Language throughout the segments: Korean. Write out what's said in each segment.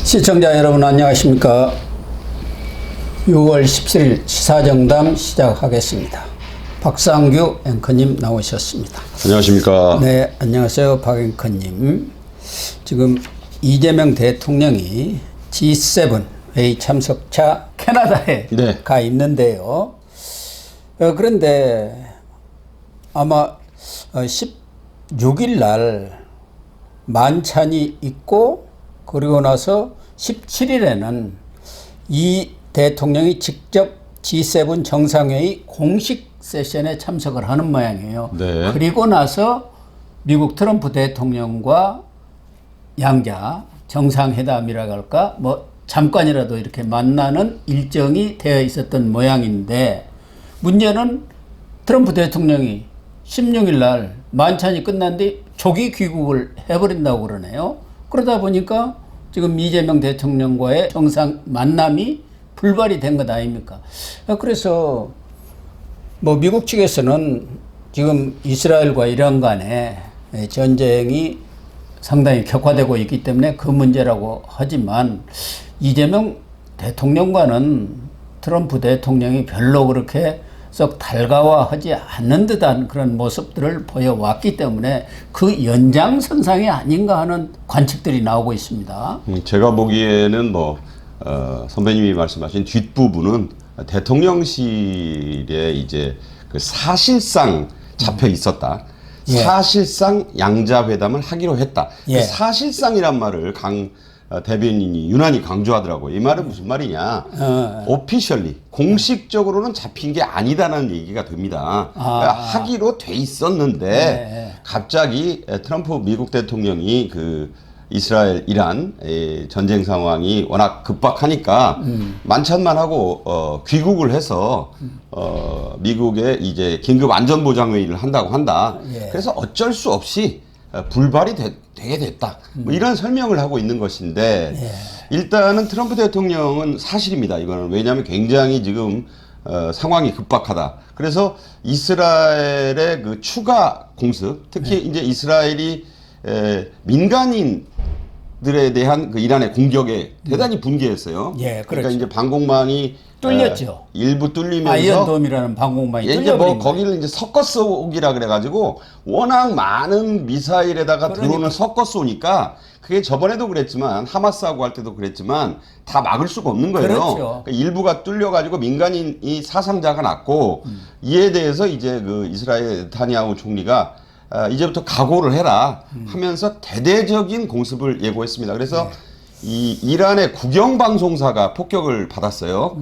시청자 여러분 안녕하십니까. 6월 17일 시사정담 시작하겠습니다. 박상규 앵커님 나오셨습니다. 안녕하십니까. 네, 안녕하세요. 박 앵커님. 지금 이재명 대통령이 G7 회의 참석차 캐나다에 네. 가 있는데요. 그런데 아마 16일 날 만찬이 있고 그리고 나서 17일에는 이 대통령이 직접 G7 정상회의 공식 세션에 참석을 하는 모양이에요. 네. 그리고 나서 미국 트럼프 대통령과 양자 정상회담이라고 할까 뭐 잠깐이라도 이렇게 만나는 일정이 되어 있었던 모양인데, 문제는 트럼프 대통령이 16일 날 만찬이 끝난 뒤 조기 귀국을 해버린다고 그러네요. 그러다 보니까 지금 이재명 대통령과의 정상 만남이 불발이 된 것 아닙니까? 그래서 뭐 미국 측에서는 지금 이스라엘과 이란 간에 전쟁이 상당히 격화되고 있기 때문에 그 문제라고 하지만, 이재명 대통령과는 트럼프 대통령이 별로 그렇게 썩 달가워하지 않는 듯한 그런 모습들을 보여왔기 때문에 그 연장선상이 아닌가 하는 관측들이 나오고 있습니다. 제가 보기에는 선배님이 말씀하신 뒷부분은 대통령실에 이제 그 사실상 잡혀 있었다. 예. 사실상 양자회담을 하기로 했다. 예. 그 사실상이란 말을 대변인이 유난히 강조하더라고요. 이 말은 무슨 말이냐. 오피셜리 공식적으로는 잡힌 게 아니다라는 얘기가 됩니다. 그러니까 하기로 돼 있었는데 네. 갑자기 트럼프 미국 대통령이 그 이스라엘 이란 전쟁 상황이 워낙 급박하니까 만찬만 하고 귀국을 해서 미국에 이제 긴급 안전보장회의를 한다고 한다. 예. 그래서 어쩔 수 없이 불발이 되게 됐다. 뭐 이런 설명을 하고 있는 것인데, 예. 일단은 트럼프 대통령은 사실입니다. 이거는 왜냐하면 굉장히 지금 상황이 급박하다. 그래서 이스라엘의 그 추가 공습, 특히 이제 이스라엘이 민간인들에 대한 그 이란의 공격에 대단히 분개했어요. 예, 그러니까 그렇죠. 이제 방공망이 뚫렸죠. 일부 뚫리면서 아이언돔이라는 방공망이 이제 뚫려버린 거예요. 거기를 이제 섞어 쏘기라 그래가지고 워낙 많은 미사일에다가 드론을 섞어 쏘니까, 그게 저번에도 그랬지만 하마스하고 할 때도 그랬지만 다 막을 수가 없는 거예요. 그렇죠. 그러니까 일부가 뚫려가지고 민간인이 사상자가 났고, 이에 대해서 이제 그 이스라엘 네타냐후 총리가 이제부터 각오를 해라 하면서 대대적인 공습을 예고했습니다. 그래서 이 이란의 국영방송사가 폭격을 받았어요.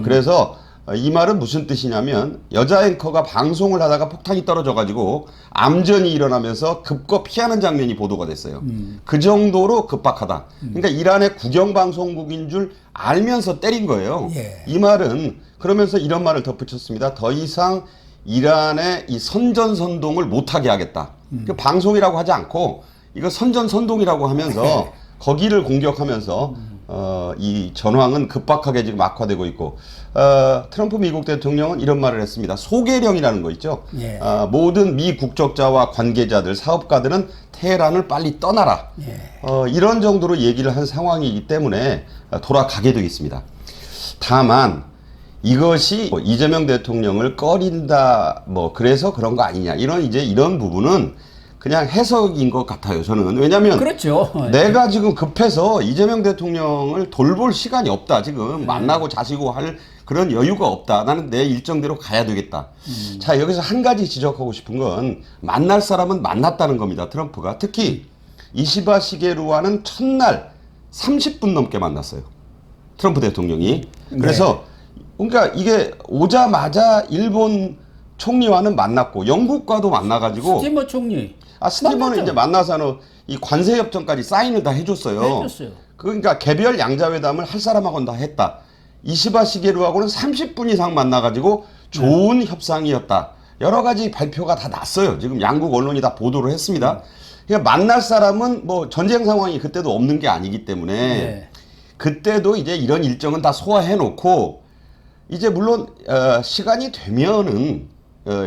그래서 이 말은 무슨 뜻이냐면, 여자 앵커가 방송을 하다가 폭탄이 떨어져가지고 암전이 일어나면서 급거 피하는 장면이 보도가 됐어요. 그 정도로 급박하다. 그러니까 이란의 국영방송국인 줄 알면서 때린 거예요. 예. 이 말은 그러면서 이런 말을 덧붙였습니다. 더 이상 이란의 이 선전선동을 못하게 하겠다. 그 방송이라고 하지 않고 이거 선전선동이라고 하면서 거기를 공격하면서 이 전황은 급박하게 지금 악화되고 있고, 트럼프 미국 대통령은 이런 말을 했습니다. 소개령이라는 거 있죠. 예. 모든 미 국적자와 관계자들, 사업가들은 테헤란을 빨리 떠나라. 예. 이런 정도로 얘기를 한 상황이기 때문에 돌아가게 되어 있습니다. 다만 이것이 이재명 대통령을 꺼린다, 그래서 그런 거 아니냐, 이런 부분은 그냥 해석인 것 같아요, 저는. 왜냐면 그렇죠. 내가 지금 급해서 이재명 대통령을 돌볼 시간이 없다. 지금 만나고 자시고 할 그런 여유가 없다. 나는 내 일정대로 가야 되겠다. 자, 여기서 한 가지 지적하고 싶은 건, 만날 사람은 만났다는 겁니다, 트럼프가. 특히 이시바 시게루와는 첫날 30분 넘게 만났어요, 트럼프 대통령이. 그래서 그러니까 이게 오자마자 일본 총리와는 만났고 영국과도 만나가지고, 스티머 총리. 스티머는 이제 만나서 이 관세 협정까지 사인을 다 해줬어요. 해줬어요. 그러니까 개별 양자회담을 할 사람하고는 다 했다. 이시바 시게루하고는 30분 이상 만나가지고 좋은 협상이었다. 여러 가지 발표가 다 났어요. 지금 양국 언론이 다 보도를 했습니다. 그러니까 만날 사람은 전쟁 상황이 그때도 없는 게 아니기 때문에 그때도 이제 이런 일정은 다 소화해 놓고, 이제 물론 시간이 되면은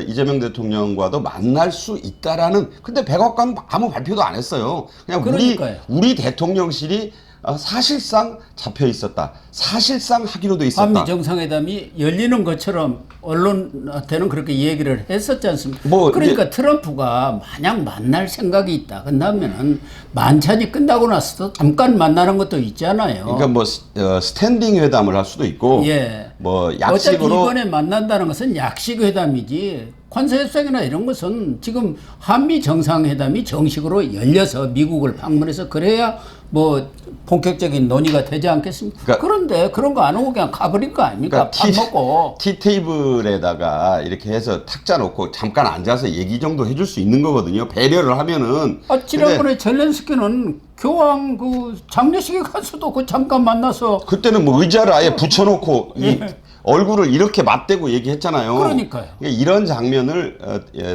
이재명 대통령과도 만날 수 있다라는, 근데 백악관 아무 발표도 안 했어요. 그냥 그러니까요. 우리 대통령실이 사실상 잡혀 있었다. 사실상 하기로 돼 있었다. 한미 정상회담이 열리는 것처럼 언론한테는 그렇게 얘기를 했었지 않습니까? 뭐 그러니까 트럼프가 만약 만날 생각이 있다. 그다음에는 만찬이 끝나고 나서도 잠깐 만나는 것도 있잖아요. 그러니까 뭐 스탠딩 회담을 할 수도 있고, 예. 뭐 어차피 약식으로 이번에 만난다는 것은 약식 회담이지 관세 협상이나 이런 것은 지금 한미 정상회담이 정식으로 열려서 미국을 방문해서 그래야 뭐 본격적인 논의가 되지 않겠습니까? 그러니까 그런데 그런 거 안 오고 그냥 가버릴 거 아닙니까? 밥 먹고. 티 테이블에다가 이렇게 해서 탁자 놓고 잠깐 앉아서 얘기 정도 해줄 수 있는 거거든요. 배려를 하면은. 지난번에 젤렌스키는 교황 그 장례식에 가서도 그 잠깐 만나서 그때는 뭐 의자를 아예 붙여놓고 이 얼굴을 이렇게 맞대고 얘기했잖아요. 그러니까요. 이런 장면을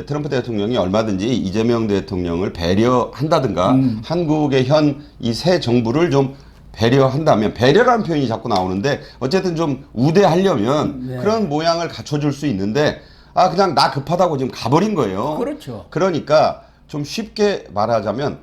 트럼프 대통령이 얼마든지 이재명 대통령을 배려한다든가 한국의 현 이 새 정부를 좀 배려한다면, 배려라는 표현이 자꾸 나오는데 어쨌든 좀 우대하려면 그런 모양을 갖춰줄 수 있는데 그냥 나 급하다고 지금 가버린 거예요. 그렇죠. 그러니까 좀 쉽게 말하자면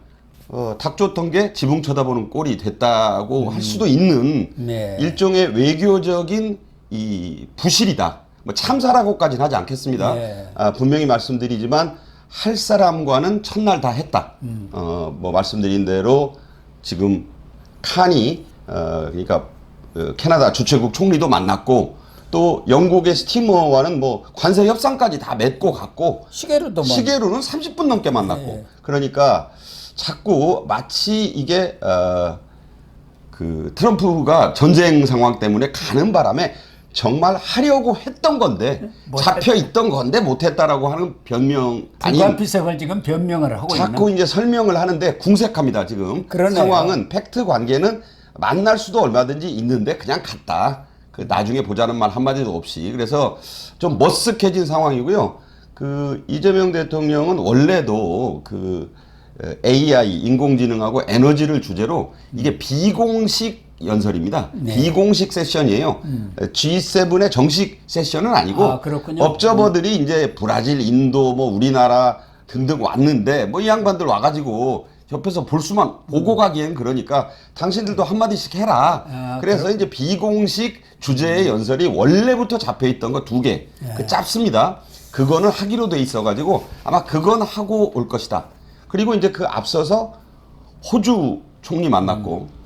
닭 줬던 게 지붕 쳐다보는 꼴이 됐다고 할 수도 있는 네. 일종의 외교적인 이 부실이다. 뭐 참사라고까지는 하지 않겠습니다. 네. 분명히 말씀드리지만 할 사람과는 첫날 다 했다. 뭐 말씀드린 대로 지금 칸이 그러니까 캐나다 주최국 총리도 만났고 또 영국의 스티머와는 뭐 관세 협상까지 다 맺고 갔고 시계로도 시계로는 30분 넘게 만났고 네. 그러니까 자꾸 마치 이게 그 트럼프가 전쟁 상황 때문에 가는 바람에 정말 하려고 했던 건데 잡혀 있던 건데 못했다라고 하는 변명 불가피성을 지금 변명을 하고 자꾸 있는. 이제 설명을 하는데 궁색합니다. 지금 그러네요. 상황은 팩트 관계는 만날 수도 얼마든지 있는데 그냥 갔다. 그 나중에 보자는 말 한마디도 없이. 그래서 좀 머쓱해진 상황이고요. 그 이재명 대통령은 원래도 그 AI 인공지능하고 에너지를 주제로 이게 비공식 연설입니다. 네. 비공식 세션이에요. G7의 정식 세션은 아니고 그렇군요. 업저버들이 이제 브라질, 인도, 뭐 우리나라 등등 왔는데 뭐 이 양반들 와가지고 옆에서 볼 수만 보고 가기엔 그러니까 당신들도 한마디씩 해라. 그래서 이제 비공식 주제의 연설이 원래부터 잡혀있던 거 2개. 그 짧습니다. 그거는 하기로 돼 있어가지고 아마 그건 하고 올 것이다. 그리고 이제 그 앞서서 호주 총리 만났고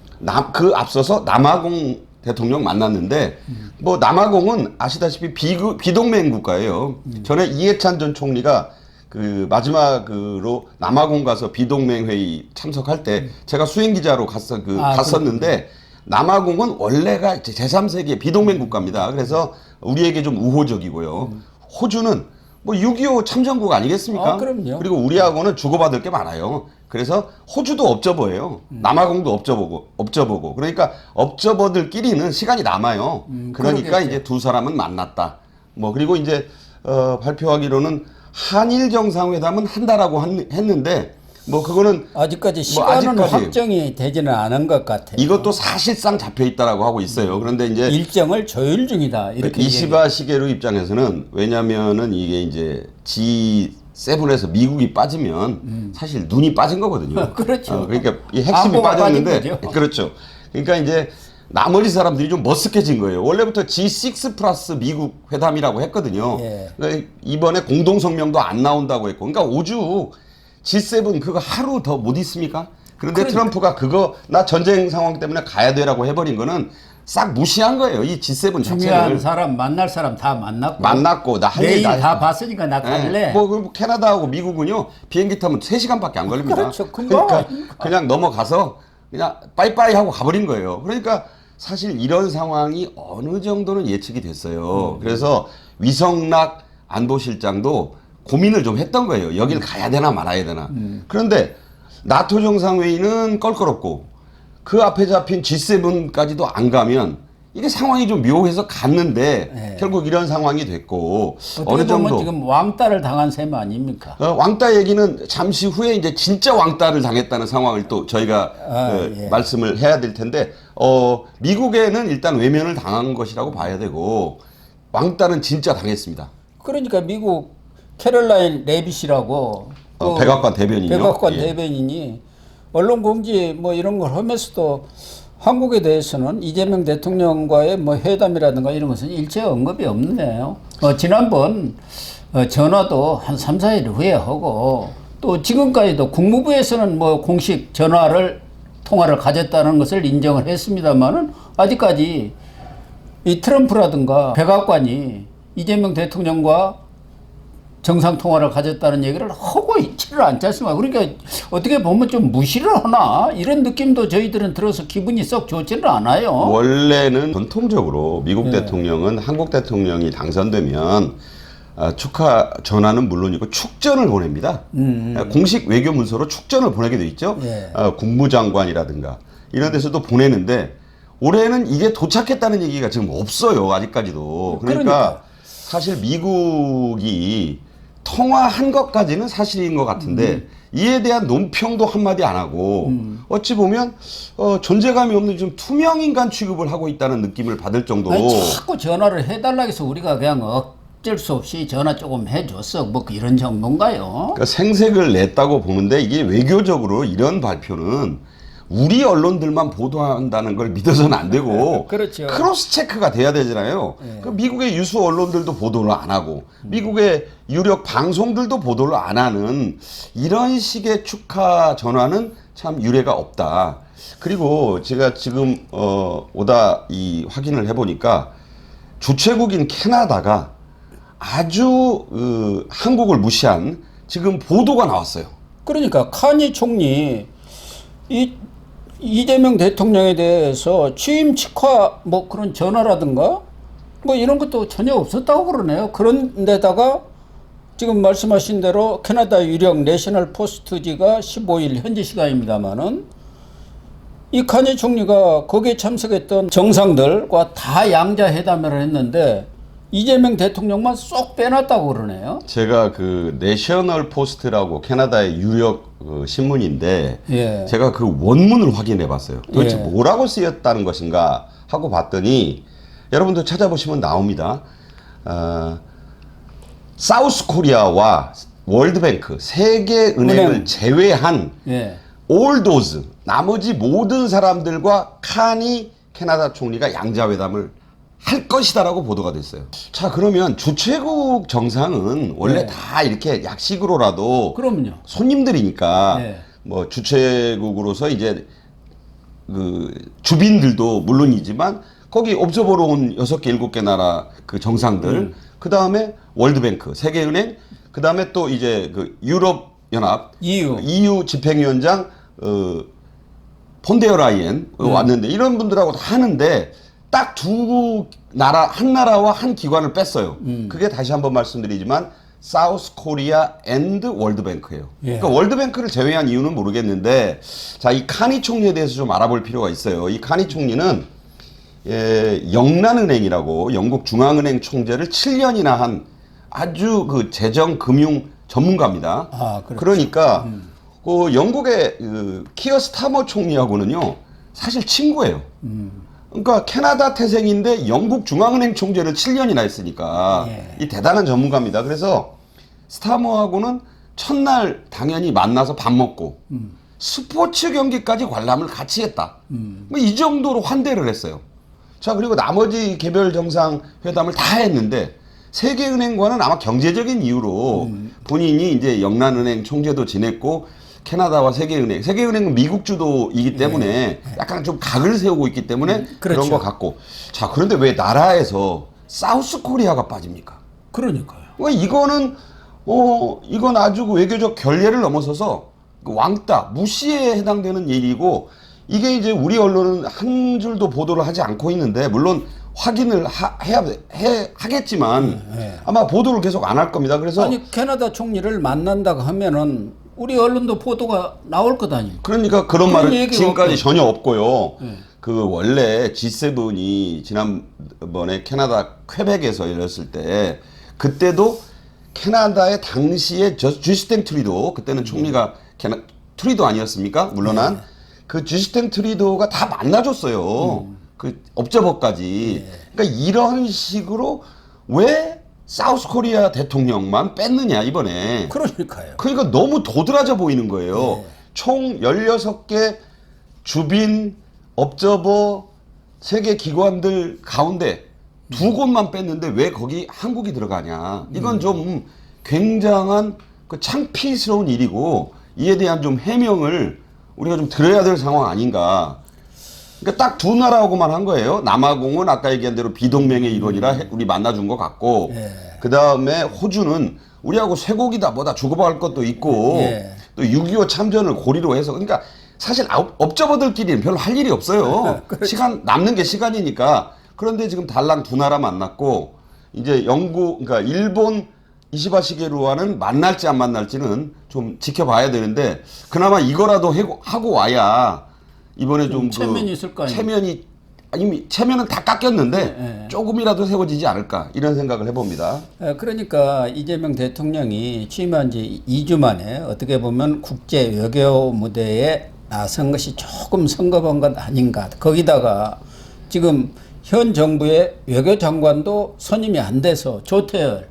그 앞서서 남아공 대통령 만났는데 뭐 남아공은 아시다시피 비동맹 국가예요. 전에 이해찬 전 총리가 그 마지막으로 남아공 가서 비동맹 회의 참석할 때 제가 수행 기자로 갔었는데 남아공은 원래가 제3세계 비동맹 국가입니다. 그래서 우리에게 좀 우호적이고요. 호주는 뭐 6.25 참전국 아니겠습니까? 그럼요. 그리고 우리하고는 주고받을 게 많아요. 그래서 호주도 업저버예요. 남아공도 업저버고. 그러니까 업저버들끼리는 시간이 남아요. 그러니까 그러겠죠. 이제 두 사람은 만났다. 뭐 그리고 이제 발표하기로는 한일 정상회담은 한다라고 했는데 뭐 그거는 아직까지 시간은 확정이 되지는 않은 것 같아요. 이것도 사실상 잡혀 있다라고 하고 있어요. 그런데 이제 일정을 조율 중이다. 이렇게 이시바 시게루 입장에서는 왜냐면은 이게 이제 G7에서 미국이 빠지면 사실 눈이 빠진 거거든요. 그렇죠. 그러니까 이 핵심이 안보가 빠졌는데 빠진 거죠. 그렇죠. 그러니까 이제 나머지 사람들이 좀 머쓱해진 거예요. 원래부터 G6 플러스 미국 회담이라고 했거든요. 그러니까 이번에 공동 성명도 안 나온다고 했고, 그러니까 오죽 G7 그거 하루 더 못 있습니까? 그런데 트럼프가 그거 나 전쟁 상황 때문에 가야 되라고 해버린 거는 싹 무시한 거예요. 이 G7 중요한 자체를. 사람 만날 사람 다 만났고 나 할 내일 일 다 봤으니까 나 갈래. 뭐 캐나다하고 미국은요 비행기 타면 3시간밖에 안 걸립니다. 그렇죠. 금방 그러니까 그냥 넘어가서 그냥 빠이빠이 하고 가버린 거예요. 그러니까 사실 이런 상황이 어느 정도는 예측이 됐어요. 그래서 위성락 안보실장도 고민을 좀 했던 거예요. 여길 가야 되나 말아야 되나. 그런데 나토 정상회의는 껄끄럽고 그 앞에 잡힌 G7까지도 안 가면 이게 상황이 좀 묘해서 갔는데 결국 이런 상황이 됐고 어느 정도 지금 왕따를 당한 셈 아닙니까? 왕따 얘기는 잠시 후에 이제 진짜 왕따를 당했다는 상황을 또 저희가 말씀을 해야 될 텐데 미국에는 일단 외면을 당한 것이라고 봐야 되고 왕따는 진짜 당했습니다. 그러니까 미국 캐롤라인 레빗이라고 백악관 대변인이요. 백악관 대변인이 언론 공지 뭐 이런 걸 하면서도 한국에 대해서는 이재명 대통령과의 뭐 회담이라든가 이런 것은 일체 언급이 없네요. 지난번 전화도 한 3, 4일 후에 하고 또 지금까지도 국무부에서는 뭐 공식 통화를 가졌다는 것을 인정을 했습니다만은 아직까지 이 트럼프라든가 백악관이 이재명 대통령과 정상 통화를 가졌다는 얘기를 하고 있지를 않지 않습니까? 그러니까 어떻게 보면 좀 무시를 하나 이런 느낌도 저희들은 들어서 기분이 썩 좋지는 않아요. 원래는 전통적으로 미국 대통령은 한국 대통령이 당선되면 축하 전화는 물론이고 축전을 보냅니다. 공식 외교 문서로 축전을 보내게 돼 있죠. 국무장관이라든가 이런 데서도 보내는데 올해는 이게 도착했다는 얘기가 지금 없어요. 아직까지도. 그러니까 사실 미국이 통화한 것까지는 사실인 것 같은데 이에 대한 논평도 한마디 안 하고 어찌 보면 존재감이 없는 좀 투명인간 취급을 하고 있다는 느낌을 받을 정도로 자꾸 전화를 해달라고 해서 우리가 그냥 어쩔 수 없이 전화 조금 해줬어 뭐 이런 정도인가요? 그러니까 생색을 냈다고 보는데 이게 외교적으로 이런 발표는 우리 언론들만 보도한다는 걸 믿어서는 안 되고 그렇죠. 크로스 체크가 돼야 되잖아요. 그 미국의 유수 언론들도 보도를 안 하고 미국의 유력 방송들도 보도를 안 하는 이런 식의 축하 전화는 참 유례가 없다. 그리고 제가 지금 오다 이 확인을 해보니까 주최국인 캐나다가 아주 한국을 무시한 지금 보도가 나왔어요. 그러니까 카니 총리 이재명 대통령에 대해서 취임 축하 뭐 그런 전화라든가 뭐 이런 것도 전혀 없었다고 그러네요. 그런데다가 지금 말씀하신 대로 캐나다 유력 내셔널 포스트지가 15일 현지 시간입니다만은 이 카니 총리가 거기에 참석했던 정상들과 다 양자 회담을 했는데 이재명 대통령만 쏙 빼놨다고 그러네요. 제가 그 내셔널 포스트라고 캐나다의 유력 신문인데 제가 그 원문을 확인해 봤어요. 도대체 뭐라고 쓰였다는 것인가 하고 봤더니 여러분들 찾아보시면 나옵니다. 사우스 코리아와 월드뱅크 세계은행을 제외한 all those 나머지 모든 사람들과 카니 캐나다 총리가 양자회담을 할 것이다라고 보도가 됐어요. 자, 그러면 주최국 정상은 원래 다 이렇게 약식으로라도 그럼요. 손님들이니까 뭐 주최국으로서 이제 그 주빈들도 물론이지만 거기 옵저버로 온 6개, 7개 나라 그 정상들, 그 다음에 월드뱅크, 세계은행, 그 다음에 또 이제 그 유럽 연합, EU 집행위원장 폰데어 라이엔 왔는데 이런 분들하고 다 하는데 딱 한 나라와 한 기관을 뺐어요. 그게 다시 한번 말씀드리지만 사우스 코리아 앤드 월드뱅크예요. 그러니까 월드뱅크를 제외한 이유는 모르겠는데 자, 이 카니 총리에 대해서 좀 알아볼 필요가 있어요. 이 카니 총리는 영란은행이라고 영국 중앙은행 총재를 7년이나 한 아주 그 재정 금융 전문가입니다. 그러니까 그 영국의 그 키어 스타머 총리하고는요 사실 친구예요. 그러니까 캐나다 태생인데 영국 중앙은행 총재를 7년이나 했으니까 이 대단한 전문가입니다. 그래서 스타머하고는 첫날 당연히 만나서 밥 먹고 스포츠 경기까지 관람을 같이 했다. 뭐 이 정도로 환대를 했어요. 자, 그리고 나머지 개별 정상 회담을 다 했는데 세계은행과는 아마 경제적인 이유로 본인이 이제 영란은행 총재도 지냈고 캐나다와 세계은행은 미국 주도이기 때문에 약간 좀 각을 세우고 있기 때문에 그런 것 같고. 자, 그런데 왜 나라에서 사우스 코리아가 빠집니까? 그러니까요. 이건 아주 그 외교적 결례를 넘어서서 왕따, 무시에 해당되는 일이고 이게 이제 우리 언론은 한 줄도 보도를 하지 않고 있는데 물론 확인을 하겠지만 아마 보도를 계속 안 할 겁니다. 그래서 아니 캐나다 총리를 만난다고 하면은 우리 언론도 보도가 나올 것 아닙니까? 그러니까 그런 말은 지금까지 전혀 없고요. 그 원래 G7이 지난번에 캐나다 퀘벡에서 열렸을 때 그때도 캐나다의 당시의 주스틴 트리도 그때는 총리가 트리도 아니었습니까? 물론한 그 주스틴 트리도가 다 만나줬어요. 그 옵저버까지. 그러니까 이런 식으로 왜 사우스 코리아 대통령만 뺐느냐 이번에. 그러니까요. 그러니까 너무 도드라져 보이는 거예요. 총 16개 주빈 업저버 세계 기관들 가운데 두 곳만 뺐는데 왜 거기 한국이 들어가냐. 이건 좀 굉장한 그 창피스러운 일이고 이에 대한 좀 해명을 우리가 좀 들어야 될 상황 아닌가. 그러니까 딱 두 나라하고만 한 거예요. 남아공은 아까 얘기한 대로 비동맹의 일원이라 우리 만나준 것 같고 예. 그다음에 호주는 우리하고 쇠고기다 뭐다 주고받을 것도 있고 예. 또 6.25 참전을 고리로 해서 그러니까 사실 업저버들끼리는 별로 할 일이 없어요. 그렇죠. 시간 남는 게 시간이니까. 그런데 지금 달랑 두 나라 만났고 이제 영국 그러니까 일본 이시바 시게루와는 만날지 안 만날지는 좀 지켜봐야 되는데 그나마 이거라도 하고 와야 이번에 좀 체면이 있을 거 아니에요. 체면은 다 깎였는데 네. 조금이라도 세워지지 않을까 이런 생각을 해봅니다. 그러니까 이재명 대통령이 취임한 지 2주 만에 어떻게 보면 국제 외교 무대에 나선 것이 조금 성급한 것 아닌가. 거기다가 지금 현 정부의 외교장관도 선임이 안 돼서 조태열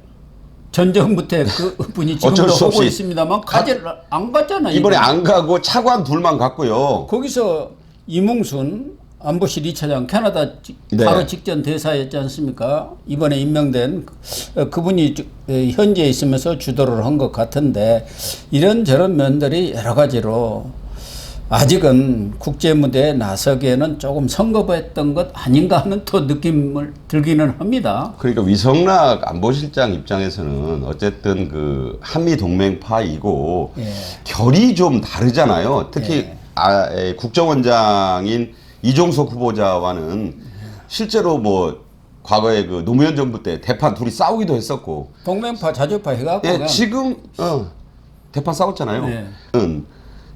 전 정부태 그 분이 지금도 어쩔 수 하고 없이 있습니다만 안 갔잖아요. 이번에 안 가고 차관 둘만 갔고요. 거기서 이뭉순 안보실 2차장 캐나다 네. 바로 직전 대사였지 않습니까? 이번에 임명된 그분이 현지에 있으면서 주도를 한 것 같은데 이런저런 면들이 여러 가지로 아직은 국제 무대에 나서기에는 조금 성급했던 것 아닌가 하는 또 느낌을 들기는 합니다. 그러니까 위성락 안보실장 입장에서는 어쨌든 그 한미 동맹파이고 예. 결이 좀 다르잖아요. 특히 국정원장인 이종석 후보자와는 실제로 뭐 과거에 그 노무현 정부 때 대판 둘이 싸우기도 했었고 동맹파 자주파 해갖고 예, 그냥 지금 대판 싸웠잖아요. 네.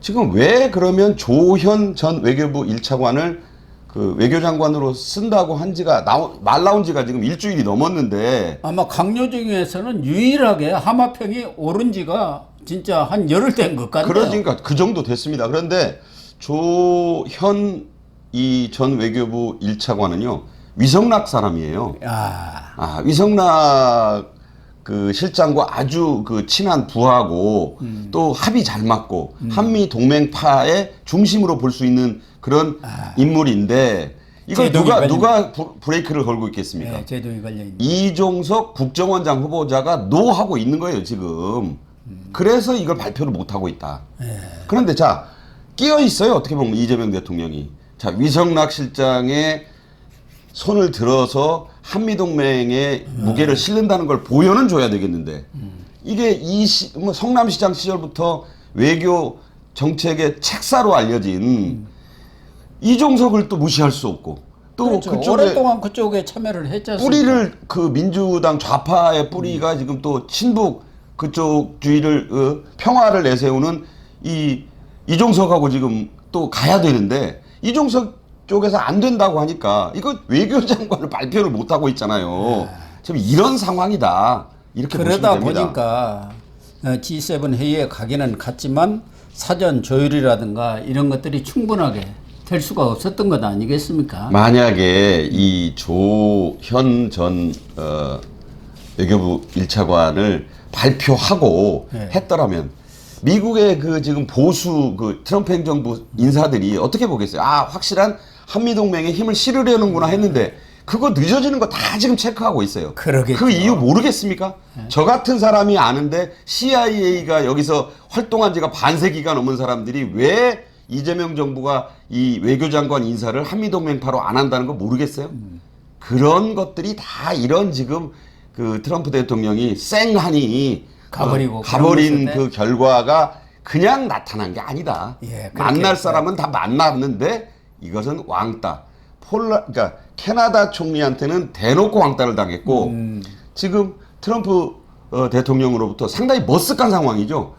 지금 왜 그러면 조현 전 외교부 1차관을 그 외교장관으로 쓴다고 한 지가 말 나온 지가 지금 일주일이 넘었는데 아마 강요 중에서는 유일하게 하마평이 오른 지가 진짜 한 열흘 된 것 같네요. 그러니까 그 정도 됐습니다. 그런데 조현 이 전 외교부 1차관은요 위성락 사람이에요. 위성락 그 실장과 아주 그 친한 부하고 또 합이 잘 맞고 한미 동맹파의 중심으로 볼 수 있는 그런 인물인데 이걸 누가 브레이크를 걸고 있겠습니까? 네, 제도에 걸려 있는. 이종석 국정원장 후보자가 노하고 있는 거예요 지금. 그래서 이걸 발표를 못 하고 있다. 그런데 자 끼어 있어요 어떻게 보면 이재명 대통령이. 자 위성락 실장의 손을 들어서 한미동맹에 무게를 실른다는 걸 보여는 줘야 되겠는데 이게 뭐 성남시장 시절부터 외교 정책의 책사로 알려진 이종석을 또 무시할 수 없고 또 그렇죠. 그쪽에 오랫동안 그쪽에 참여를 했지 않습니까? 뿌리를 그 민주당 좌파의 뿌리가 지금 또 친북 그쪽주의를 평화를 내세우는 이종석하고 지금 또 가야 되는데 이종석 쪽에서 안 된다고 하니까 이거 외교장관을 발표를 못 하고 있잖아요. 지금 이런 상황이다. 이렇게 그러다 보시면 됩니다. 보니까 G7 회의에 가기는 갔지만 사전 조율이라든가 이런 것들이 충분하게 될 수가 없었던 것 아니겠습니까? 만약에 이 조현 전 외교부 1차관을 발표하고 했더라면 미국의 그 지금 보수 그 트럼프 행정부 인사들이 어떻게 보겠어요? 확실한 한미동맹에 힘을 실으려는구나 했는데 그거 늦어지는 거 다 지금 체크하고 있어요. 그러겠죠. 그 이유 모르겠습니까? 저 같은 사람이 아는데 CIA가 여기서 활동한 지가 반세기가 넘은 사람들이 왜 이재명 정부가 이 외교장관 인사를 한미동맹파로 안 한다는 거 모르겠어요? 그런 것들이 다 이런 지금 그 트럼프 대통령이 쌩하니 가버린 그 결과가 그냥 나타난 게 아니다. 만날 사람은 다 만났는데 이것은 왕따. 그러니까 캐나다 총리한테는 대놓고 왕따를 당했고 지금 트럼프 대통령으로부터 상당히 머쓱한 상황이죠.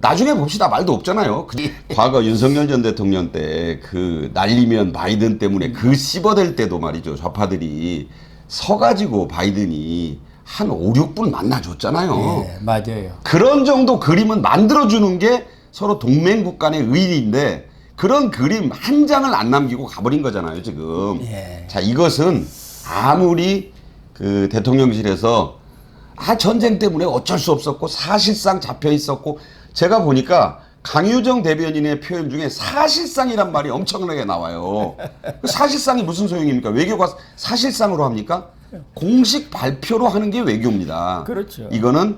나중에 봅시다 말도 없잖아요. 과거 윤석열 전 대통령 때 그 날리면 바이든 때문에 그 씹어댈 때도 말이죠. 좌파들이 서가지고 바이든이 한 5, 6분 만나줬잖아요. 네, 맞아요. 그런 정도 그림은 만들어주는 게 서로 동맹국 간의 의리인데 그런 그림 한 장을 안 남기고 가버린 거잖아요, 지금. 자, 이것은 아무리 그 대통령실에서 전쟁 때문에 어쩔 수 없었고 사실상 잡혀 있었고 제가 보니까 강유정 대변인의 표현 중에 사실상이란 말이 엄청나게 나와요. 그 사실상이 무슨 소용입니까? 외교가 사실상으로 합니까? 공식 발표로 하는 게 외교입니다. 그렇죠. 이거는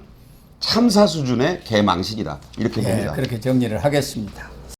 참사 수준의 개망신이다. 이렇게 예, 봅니다. 그렇게 정리를 하겠습니다.